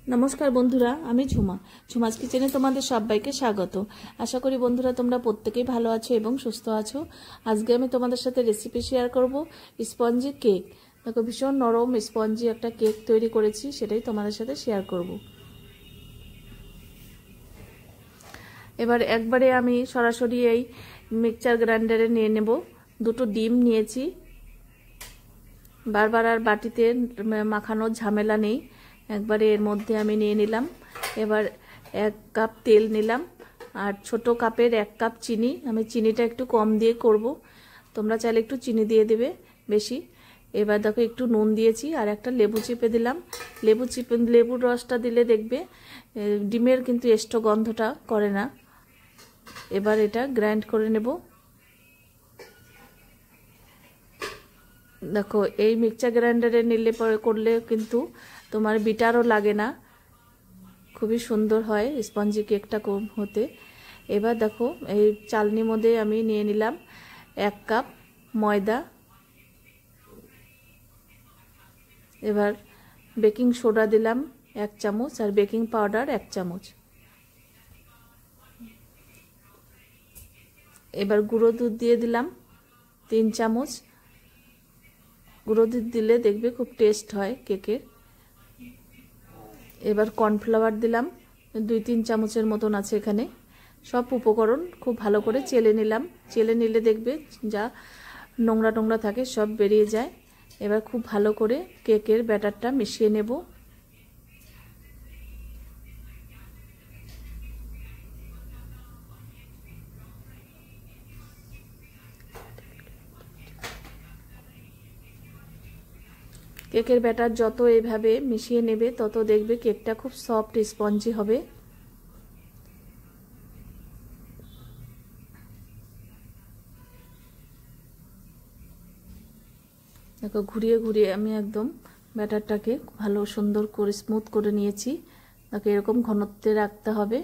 নমস্কার বন্ধুরা, আমি ঝুমা। ঝুমাস কিচেনে তোমাদের সবাইকে স্বাগত। আশা করি বন্ধুরা তোমরা প্রত্যেকেই ভালো আছো এবং সুস্থ আছো। আজকে আমি তোমাদের সাথে রেসিপি শেয়ার করব স্পঞ্জি কেক। দেখো, ভীষণ নরম স্পঞ্জি একটা কেক তৈরি করেছি, সেটাই তোমাদের সাথে শেয়ার করব। এবার একবারে আমি সরাসরি এই মিক্সচার গ্রাইন্ডারে নিয়ে নেব। দুটো ডিম নিয়েছি, বারবার আর বাটিতে মাখানোর ঝামেলা নেই, একবারে এর মধ্যে আমি নিয়ে নিলাম। এবার 1 কাপ তেল নিলাম আর ছোট কাপের 1 কাপ চিনি। আমি চিনিটা একটু কম দিয়ে করব, তোমরা চাইলে একটু চিনি দিয়ে দিবে বেশি। এবার দেখো একটু নুন দিয়েছি আর একটা লেবু চিপে দিলাম। লেবুর রসটা দিলে দেখবে ডিমের কিন্তু এক্সট্রা গন্ধটা করে না। এবার এটা গ্রাইন্ড করে নেব। দেখো, এই মিক্সচার গ্রাইন্ডারে নিলে পরে করলে কিন্তু তোমার বিটারও লাগে না, খুবই সুন্দর হয় স্পঞ্জি কেকটা হতে। এবার দেখো, এই চালনির মধ্যে আমি নিয়ে নিলাম 1 কাপ ময়দা। এবার বেকিং সোডা দিলাম 1 চামচ আর বেকিং পাউডার 1 চামচ। এবার গুঁড়ো দুধ দিয়ে দিলাম 3 চামচ। গুঁড়ো দুধ দিলে দেখবে খুব টেস্ট হয় কেকের। এবার কর্নফ্লাওয়ার দিলাম 2-3 চামচের মতন আছে এখানে। সব উপকরণ খুব ভালো করে চেলে নিলাম। চেলে নিলে দেখবে যা নোংরা টোংরা থাকে সব বেরিয়ে যায়। এবার খুব ভালো করে কেকের ব্যাটারটা মিশিয়ে নেব। কেকের ব্যাটার যত এইভাবে মিশিয়ে নেবে তত দেখবে কেকটা খুব সফট স্পঞ্জি হবে। দেখো, ঘুরিয়ে ঘুরিয়ে আমি একদম ব্যাটারটাকে ভালো সুন্দর করে স্মুথ করে নিয়েছি। দেখো, এরকম ঘনত্বে রাখতে হবে।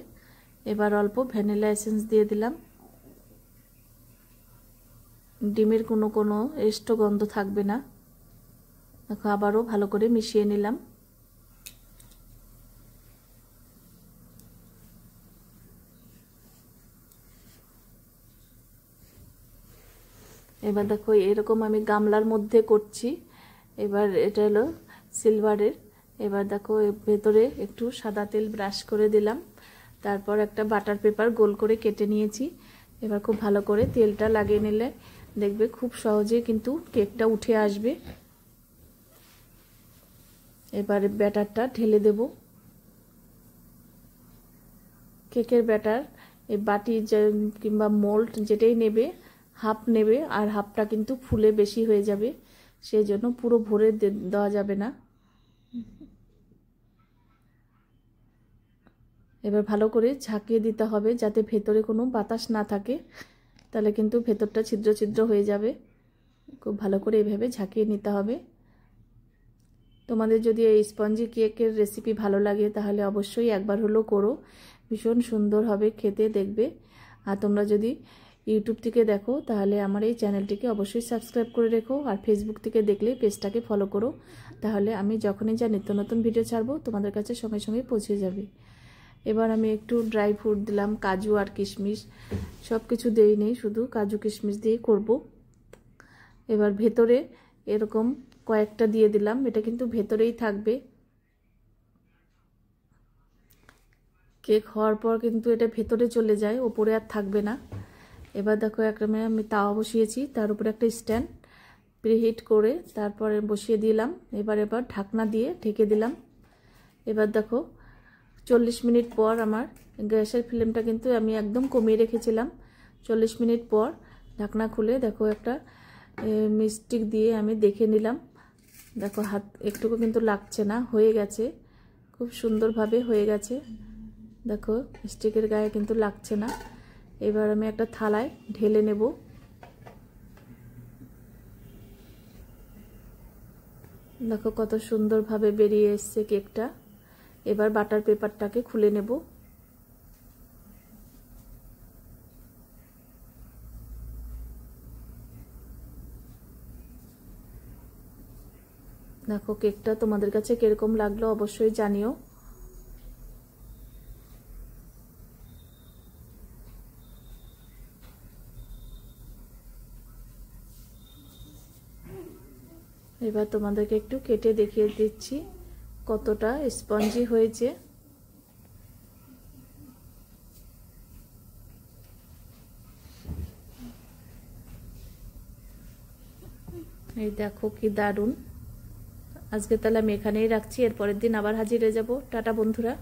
এবার অল্প ভ্যানিলা এসেন্স দিয়ে দিলাম। ডিমের কোনো এক্সট্রা গন্ধ থাকবে না। দেখো, আবারও ভালো করে মিশিয়ে নিলাম। এবার দেখো, এরকম আমি গামলার মধ্যে করছি। এবার এটা হলো সিলভারের। এবার দেখো, ভেতরে একটু সাদা তেল ব্রাশ করে দিলাম। তারপর একটা বাটার পেপার গোল করে কেটে নিয়েছি। এবার খুব ভালো করে তেলটা লাগিয়ে নিলে দেখবে খুব সহজে কিন্তু কেকটা উঠে আসবে। এবার ব্যাটারটা ঢেলে দেব। কেকের ব্যাটার এই বাটি কিংবা মোল্ড যেটাই নেবে হাফ নেবে, আর হাফটা কিন্তু ফুলে বেশি হয়ে যাবে, সেই জন্য পুরো ভরে দেওয়া যাবে না। এবার ভালো করে ঝাঁকিয়ে দিতে হবে যাতে ভেতরে কোনো বাতাস না থাকে, তাহলে কিন্তু ভেতরটা ছিদ্র ছিদ্র হয়ে যাবে। খুব ভালো করে এইভাবে ঝাঁকিয়ে নিতে হবে। তোমাদের যদি এই স্পঞ্জি কেকের রেসিপি ভালো লাগে তাহলে অবশ্যই একবার হলেও করো, ভীষণ সুন্দর হবে খেতে দেখবে। আর তোমরা যদি ইউটিউব থেকে দেখো তাহলে আমার এই চ্যানেলটিকে অবশ্যই সাবস্ক্রাইব করে রেখো, আর ফেসবুক থেকে দেখলে পেজটাকে ফলো করো, তাহলে আমি যখনই যা নিত্য নতুন ভিডিও ছাড়বো তোমাদের কাছে সঙ্গে সঙ্গে পৌঁছে যাবে। এবার আমি একটু ড্রাই ফ্রুট দিলাম, কাজু আর কিশমিশ, সব কিছু দেইনি, শুধু কাজু কিশমিশ দিয়ে করব। এবার ভেতরে এরকম কয়েকটা দিয়ে দিলাম, এটা কিন্তু ভেতরেই থাকবে। কেক হওয়ার পর কিন্তু এটা ভেতরে চলে যায়, ওপরে আর থাকবে না। এবার দেখো, একটা আমি তাওয়া বসিয়েছি, তার উপরে একটা স্ট্যান্ড প্রিহিট করে তারপরে বসিয়ে দিলাম। এবার ঢাকনা দিয়ে ঢেকে দিলাম। এবার দেখো, 40 মিনিট পর আমার গ্যাসের ফ্লেমটা কিন্তু আমি একদম কমিয়ে রেখেছিলাম। 40 মিনিট পর ঢাকনা খুলে দেখো একটা মিস্টিক দিয়ে আমি দেখে নিলাম। দেখো, হাত একটুকু কিন্তু লাগছে না, হয়ে গেছে, খুব সুন্দরভাবে হয়ে গেছে। দেখো, স্টিকের গায়ে কিন্তু লাগছে না। এবার আমি একটা থালায় ঢেলে নেব। দেখো কত সুন্দরভাবে বেরিয়ে এসছে কেকটা। এবার বাটার পেপারটাকে খুলে নেব। দেখো, কেকটা তোমাদের কাছে কিরকম লাগলো অবশ্যই জানিও। এবার তোমাদেরকে একটু কেটে দেখিয়ে দিচ্ছি কতটা স্পঞ্জি হয়েছে। এই দেখো কি দারুণ। আজকে তাহলে আমি এখানেই রাখছি, এর পরের দিন আবার হাজির হয়ে যাব। টাটা বন্ধুরা।